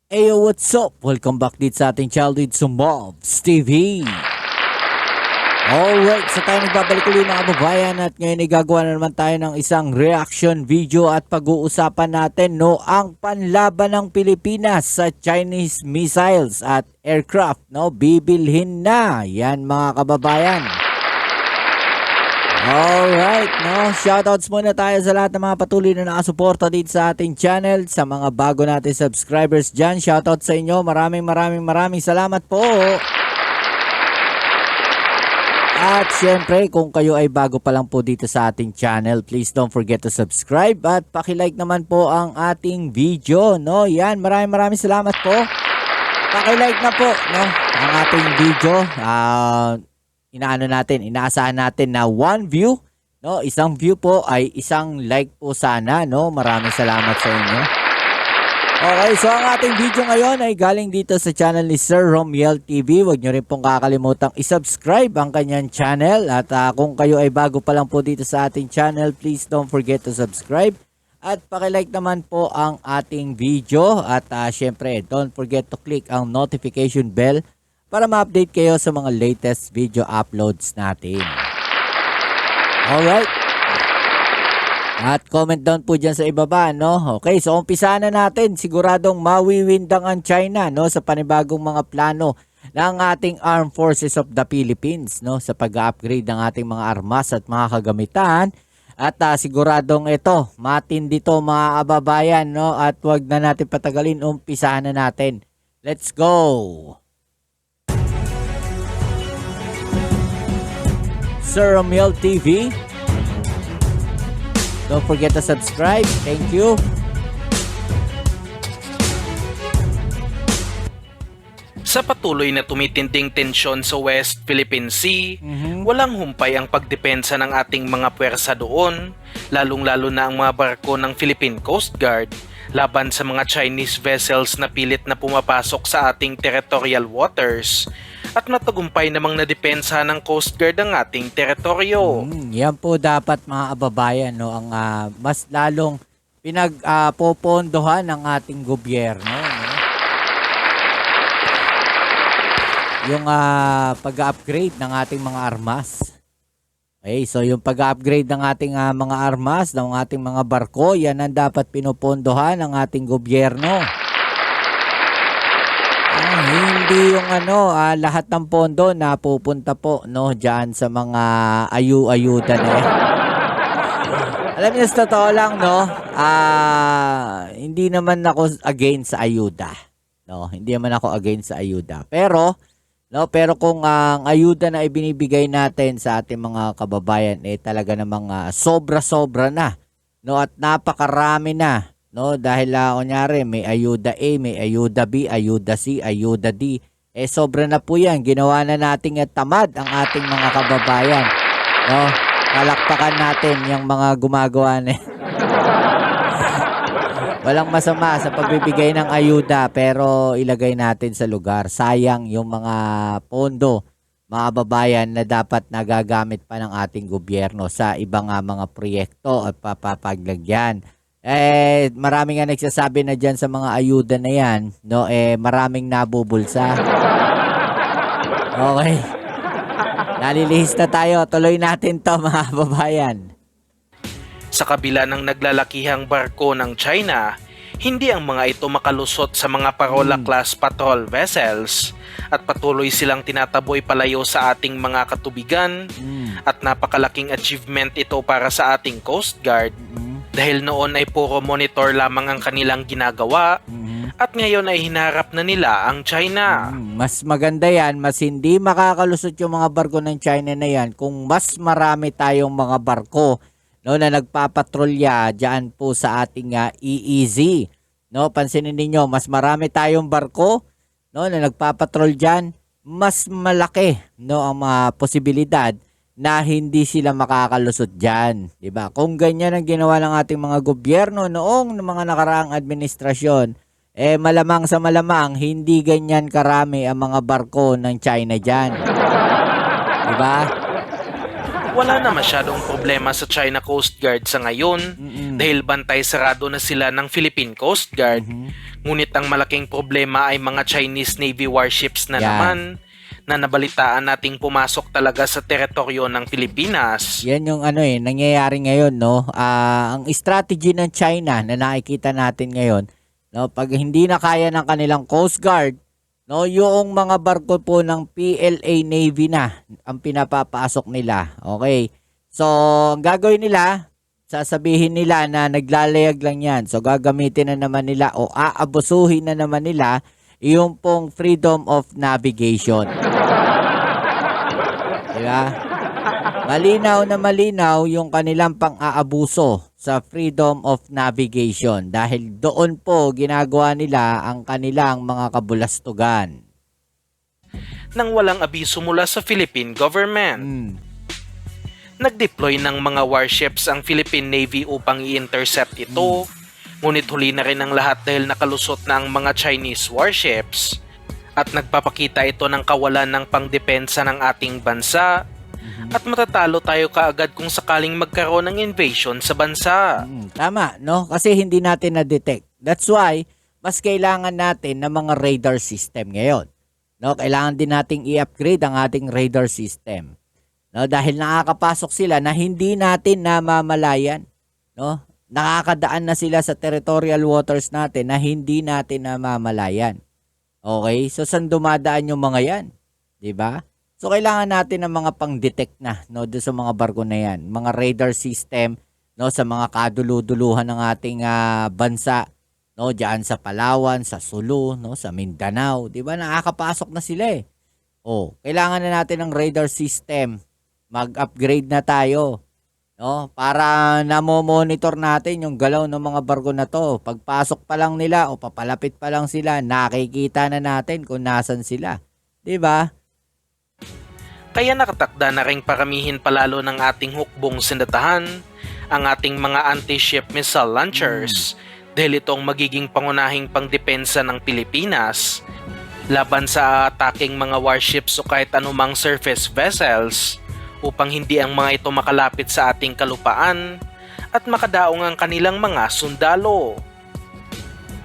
Ayo, what's up? Welcome back dito sa ating Childhood Sumobs TV. Alright, sa tayo nagbabalik ulit mga kababayan at ngayon ay gagawa na naman tayo ng isang reaction video at pag-uusapan natin ang panlaban ng Pilipinas sa Chinese missiles at aircraft, bibilhin na. Yan mga kababayan. Alright, shoutouts muna tayo sa lahat ng mga patuloy na nakasuporta dito sa ating channel. Sa mga bago natin subscribers dyan, shoutout sa inyo. Maraming salamat po. At syempre, kung kayo ay bago pa lang po dito sa ating channel, please don't forget to subscribe at paki-like naman po ang ating video, Yan, maraming salamat po. Paki-like na po, ang ating video. Inaasahan natin na one view, isang view po ay isang like po sana, Maraming salamat sa inyo. Okay, so ang ating video ngayon ay galing dito sa channel ni Sir Romiel TV. Huwag nyo rin pong kakalimutang isubscribe ang kanyang channel. At kung kayo ay bago pa lang po dito sa ating channel, please don't forget to subscribe. At pakilike naman po ang ating video. At syempre, don't forget to click ang notification bell para ma-update kayo sa mga latest video uploads natin. Alright. At comment down po dyan sa ibaba, Okay, so umpisa na natin. Siguradong mawiwindang ang China, sa panibagong mga plano ng ating Armed Forces of the Philippines, sa pag-upgrade ng ating mga armas at mga kagamitan. At siguradong ito, matindi to mga kababayan, At wag na natin patagalin, umpisa na natin. Let's go! Sir Romiel TV. Don't forget to subscribe. Thank you. Sa patuloy na tumitinding tensyon sa West Philippine Sea, walang humpay ang pagdepensa ng ating mga puwersa doon, lalong-lalo na ang mga barko ng Philippine Coast Guard laban sa mga Chinese vessels na pilit na pumapasok sa ating territorial waters. At matagumpay namang nadepensa ng Coast Guard ang ating teritoryo. Yan po dapat mga kababayan, ang mas lalong pinagpopondohan ng ating gobyerno, Yung pag-upgrade ng ating mga armas. Okay, so yung pag-upgrade ng ating mga armas, ng ating mga barko, yan ang dapat pinupondohan ng ating gobyerno. Hindi yung lahat ng pondo na pupunta po diyan sa mga ayuda na yan. Alam niyo, sa totoo lang hindi naman ako against sa ayuda. Hindi naman ako against sa ayuda. Pero kung ang ayuda na ibinibigay natin sa ating mga kababayan talaga namang sobra-sobra na, at napakarami na. Dahil kunyari may ayuda A, may ayuda B, ayuda C, ayuda D. Sobra na po yan. Ginawa na nating tamad ang ating mga kababayan. Palakpakan natin yung mga gumagawa na. Walang masama sa pagbibigay ng ayuda, pero ilagay natin sa lugar. Sayang yung mga pondo, mga kababayan, na dapat nagagamit pa ng ating gobyerno sa ibang mga proyekto at papapaglagyan. Maraming nga nagsasabi na dyan sa mga ayuda na yan, maraming nabubulsa. Okay. Nalilihis na tayo. Tuloy natin to mga kababayan. Sa kabila ng naglalakihang barko ng China, hindi ang mga ito makalusot sa mga Parola-class patrol vessels at patuloy silang tinataboy palayo sa ating mga katubigan at napakalaking achievement ito para sa ating Coast Guard. Dahil noon ay puro monitor lamang ang kanilang ginagawa at ngayon ay hinaharap na nila ang China. Mas maganda yan, mas hindi makakalusot yung mga barko ng China na yan kung mas marami tayong mga barko na nagpapatrolya dyan po sa ating EEZ. Pansinin ninyo, mas marami tayong barko na nagpapatrol dyan, mas malaki ang posibilidad na hindi sila makakalusot dyan. Diba? Kung ganyan ang ginawa ng ating mga gobyerno noong mga nakaraang administrasyon, malamang sa malamang hindi ganyan karami ang mga barko ng China dyan. Diba? Wala na masyadong problema sa China Coast Guard sa ngayon dahil bantay sarado na sila ng Philippine Coast Guard. Ngunit ang malaking problema ay mga Chinese Navy warships na Yan. naman na nabalitaan nating pumasok talaga sa teritoryo ng Pilipinas. Yan yung nangyayari ngayon, no? Ang strategy ng China na nakikita natin ngayon, no, pag hindi na kaya ng kanilang Coast Guard, no, yung mga barko po ng PLA Navy na ang pinapapasok nila. Okay. So, ang gagawin nila, sasabihin nila na naglalayag lang yan. So, gagamitin na naman nila o aabusuhin na naman nila yung pong freedom of navigation. Diba? Malinaw na malinaw yung kanilang pang-aabuso sa freedom of navigation dahil doon po ginagawa nila ang kanilang mga kabulastugan. Nang walang abiso mula sa Philippine government. Nag-deploy ng mga warships ang Philippine Navy upang i-intercept ito. Ngunit huli na rin ang lahat dahil nakalusot na ang mga Chinese warships. At nagpapakita ito ng kawalan ng pangdepensa ng ating bansa. At matatalo tayo kaagad kung sakaling magkaroon ng invasion sa bansa. Tama, no? Kasi hindi natin na-detect. That's why, mas kailangan natin ng mga radar system ngayon. No? Kailangan din nating i-upgrade ang ating radar system. No? Dahil nakakapasok sila na hindi natin namamalayan. No? Nakakadaan na sila sa territorial waters natin na hindi natin namamalayan. Okay? So, saan dumadaan yung mga yan? Diba? So, kailangan natin ng mga pang-detect na, no, doon sa mga barko na yan. Mga radar system, no, sa mga kaduluduluhan ng ating bansa, no, diyan sa Palawan, sa Sulu, no, sa Mindanao. Diba? Nakakapasok na sila eh. Oh, kailangan na natin ng radar system. Mag-upgrade na tayo. No, para namo-monitor natin yung galaw ng mga barko na to. Pagpasok pa lang nila o papalapit pa lang sila, nakikita na natin kung nasan sila. 'Di ba? Kaya nakatakda na ring paramihin palalo ng ating hukbong sindatahan ang ating mga anti-ship missile launchers dahil itong magiging pangunahing pangdepensa ng Pilipinas laban sa ataking mga warships o kahit anumang surface vessels upang hindi ang mga ito makalapit sa ating kalupaan at makadaong ang kanilang mga sundalo.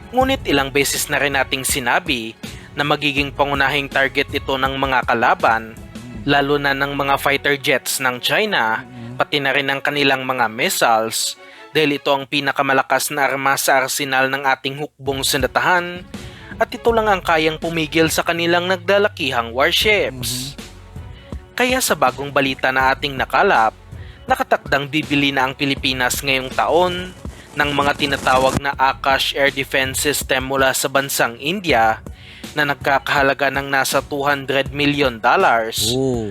Ngunit ilang beses na rin nating sinabi na magiging pangunahing target ito ng mga kalaban, lalo na ng mga fighter jets ng China, pati na rin ang kanilang mga missiles, dahil ito ang pinakamalakas na arma sa arsenal ng ating hukbong sindatahan at ito lang ang kayang pumigil sa kanilang naglalakihang warships. Kaya sa bagong balita na ating nakalap, nakatakdang bibili na ang Pilipinas ngayong taon ng mga tinatawag na Akash Air Defense System mula sa bansang India na nagkakahalaga ng nasa $200 million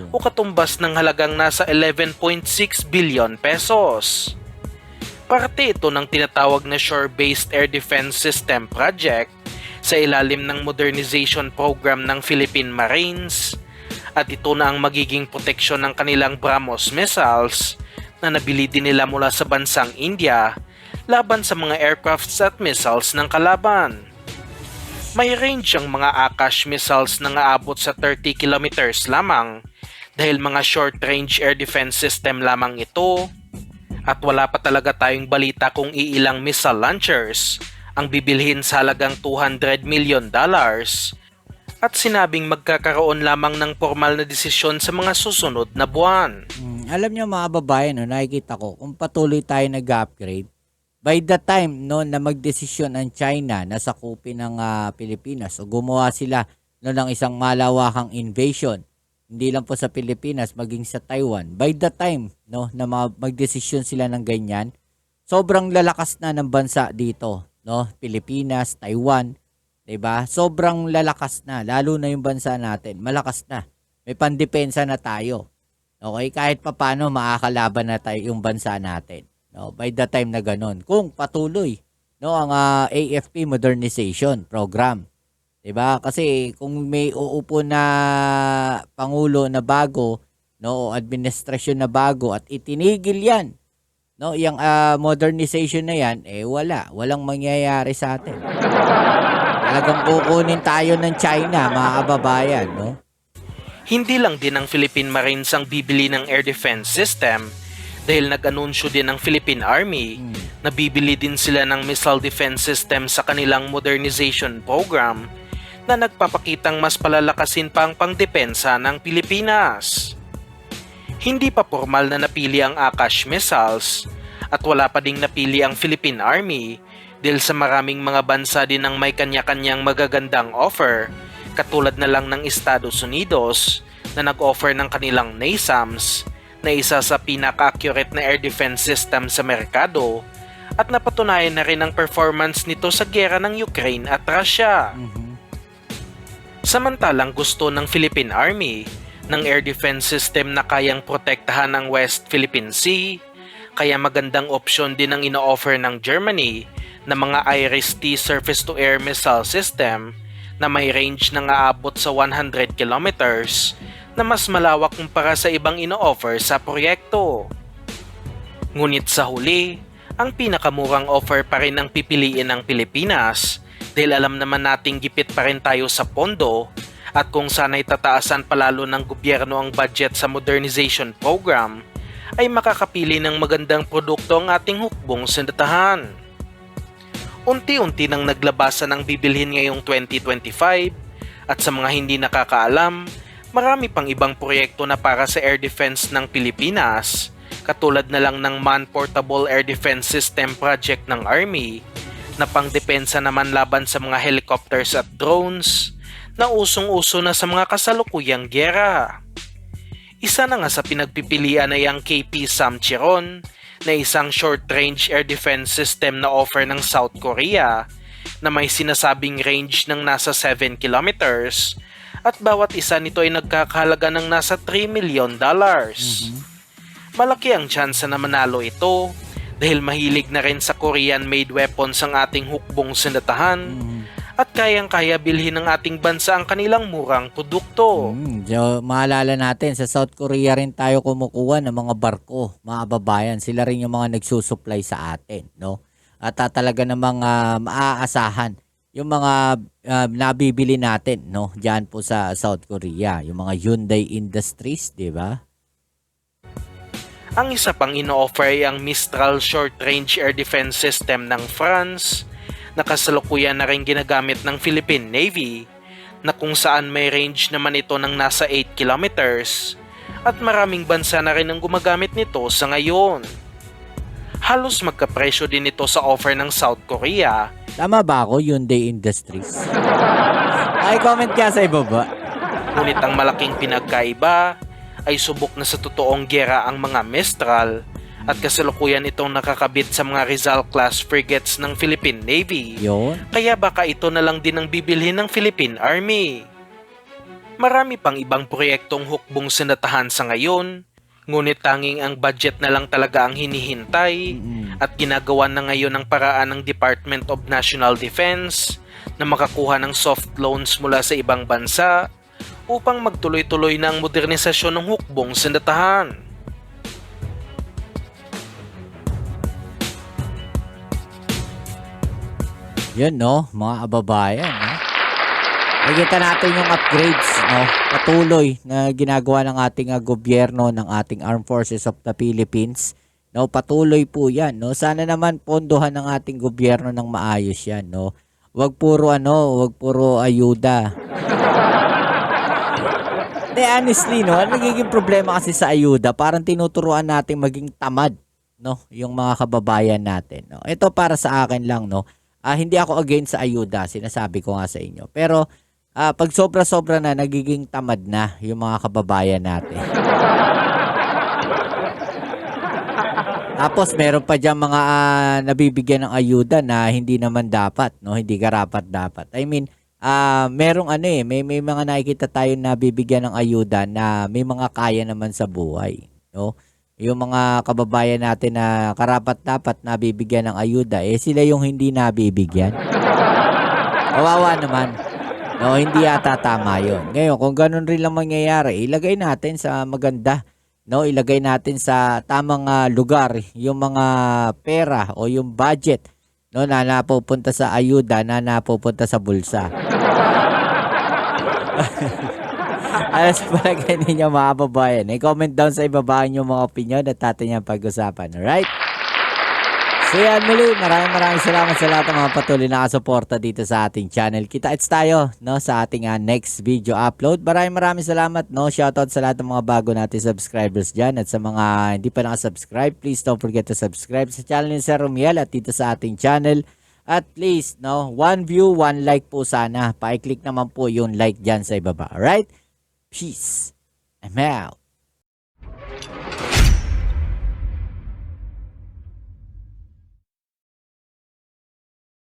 o katumbas ng halagang nasa 11.6 billion pesos. Parte ito ng tinatawag na Shore-Based Air Defense System Project sa ilalim ng modernization program ng Philippine Marines. At ito na ang magiging proteksyon ng kanilang BrahMos missiles na nabili din nila mula sa bansang India laban sa mga aircrafts at missiles ng kalaban. May range ang mga Akash missiles na aabot sa 30 kilometers lamang dahil mga short-range air defense system lamang ito at wala pa talaga tayong balita kung iilang missile launchers ang bibilhin sa halagang $200 million. At sinabing magkakaroon lamang ng formal na desisyon sa mga susunod na buwan. Alam niyo mga babae, no, nakikita ko kung patuloy tayo nag-upgrade, by the time no, na magdesisyon ang China na sakupin ng Pilipinas o gumawa sila no, ng isang malawakang invasion, hindi lang po sa Pilipinas, maging sa Taiwan, by the time no, na magdesisyon sila ng ganyan, sobrang lalakas na ng bansa dito. No? Pilipinas, Taiwan, diba? Sobrang lalakas na, lalo na yung bansa natin, malakas na. May pandepensa na tayo. Okay, kahit papaano makakalaban na tayo yung bansa natin. No, by the time na ganun. Kung patuloy no ang AFP modernization program. 'Di ba? Kasi kung may uupo na pangulo na bago, no, o administrasyon na bago at itinigil 'yan, no, yung modernization na 'yan, walang mangyayari sa atin. Talagang kukunin tayo ng China, mga kababayan, no? Hindi lang din ang Philippine Marines ang bibili ng air defense system dahil nag-anunsyo din ang Philippine Army Nabibili din sila ng missile defense system sa kanilang modernization program na nagpapakitang mas palalakasin pa ang pangdepensa ng Pilipinas. Hindi pa formal na napili ang Akash missiles at wala pa ding napili ang Philippine Army dahil sa maraming mga bansa din ang may kanya-kanyang magagandang offer katulad na lang ng Estados Unidos na nag-offer ng kanilang NASAMS na isa sa pinaka-accurate na air defense system sa merkado at napatunayan na rin ang performance nito sa giyera ng Ukraine at Russia. Samantalang gusto ng Philippine Army ng air defense system na kayang protektahan ang West Philippine Sea, kaya magandang opsyon din ang ino-offer ng Germany na mga IRIS-T surface-to-air missile system na may range na aabot sa 100 kilometers na mas malawak kumpara sa ibang ino-offer sa proyekto. Ngunit sa huli, ang pinakamurang offer pa rin ang pipiliin ng Pilipinas dahil alam naman nating gipit pa rin tayo sa pondo at kung sana'y tataasan palalo ng gobyerno ang budget sa modernization program ay makakapili ng magandang produkto ang ating hukbong sindatahan. Unti-unti nang naglabasan ang bibilhin ngayong 2025 at sa mga hindi nakakaalam, marami pang ibang proyekto na para sa air defense ng Pilipinas katulad na lang ng Man-Portable Air Defense System project ng Army na pangdepensa naman laban sa mga helicopters at drones na usong-uso na sa mga kasalukuyang gyera. Isa na nga sa pinagpipilian ay ang KP Samcheron na isang short-range air defense system na offer ng South Korea na may sinasabing range ng nasa 7 kilometers at bawat isa nito ay nagkakahalaga ng nasa $3 million. Malaki ang tsansa na manalo ito dahil mahilig na rin sa Korean-made weapons ang ating hukbong sindatahan at kayang-kaya bilhin ng ating bansa ang kanilang murang produkto. Maalala natin, sa South Korea rin tayo kumukuha ng mga barko, mga babayan. Sila rin yung mga nagsusupply sa atin, no? At talaga namang maaasahan yung mga nabibili natin, no? Diyan po sa South Korea, yung mga Hyundai Industries, di ba? Ang isa pang ino-offer ay ang Mistral Short Range Air Defense System ng France na kasalukuyan na rin ginagamit ng Philippine Navy na kung saan may range naman ito ng nasa 8 kilometers at maraming bansa na rin ang gumagamit nito sa ngayon. Halos magkapresyo din ito sa offer ng South Korea. Tama ba ako, Hyundai Industries? Ay, comment ka sa ibaba. Ngunit ang malaking pinagkaiba ay subok na sa totoong giyera ang mga Mistral at kasalukuyan itong nakakabit sa mga Rizal-class frigates ng Philippine Navy. Yun. Kaya baka ito na lang din ang bibilhin ng Philippine Army. Marami pang ibang proyektong hukbong sindatahan sa ngayon, ngunit tanging ang budget na lang talaga ang hinihintay at ginagawa na ngayon ang paraan ng Department of National Defense na makakuha ng soft loans mula sa ibang bansa upang magtuloy-tuloy na ang modernisasyon ng hukbong sindatahan. Yun, no, mga kababayan, no? Nakikita natin yung upgrades, no, patuloy na ginagawa ng ating gobyerno, ng ating Armed Forces of the Philippines. No, patuloy po 'yan, no. Sana naman pondohan ng ating gobyerno ng maayos 'yan, no. Wag puro ayuda. Honestly, no, ang nagiging problema kasi sa ayuda, parang tinuturuan natin maging tamad, no, yung mga kababayan natin, no. Ito para sa akin lang, no. Hindi ako against sa ayuda, sinasabi ko nga sa inyo. Pero pag sobra-sobra na, nagiging tamad na yung mga kababayan natin. Tapos meron pa diyan mga nabibigyan ng ayuda na hindi naman dapat, no, hindi karapat-dapat. I mean, merong may mga nakikita tayo na bibigyan ng ayuda na may mga kaya naman sa buhay, no? Yung mga kababayan natin na karapat-dapat na bibigyan ng ayuda, sila yung hindi nabibigyan. Kawawa naman. No, hindi yata tama yun. Ngayon, kung ganun rin lang mangyayari, ilagay natin sa maganda, no? Ilagay natin sa tamang lugar yung mga pera o yung budget, no, na napupunta sa ayuda, na napupunta sa bulsa. Alas palagay ninyo mga babayan. I-comment down sa ibaba yung mga opinion at atin yung pag-usapan. Alright? So yan muli, maraming salamat sa lahat ng mga patuloy na kasuporta dito sa ating channel. Kita-its tayo, no, sa ating next video upload. Maraming salamat, no. Shoutout sa lahat ng mga bago natin subscribers dyan. At sa mga hindi pa nakasubscribe, please don't forget to subscribe sa channel ni Sir Romiel at dito sa ating channel. At please, no, 1 view, 1 like po sana. Pa-click naman po yung like dyan sa ibaba. Alright? Peace. I'm out.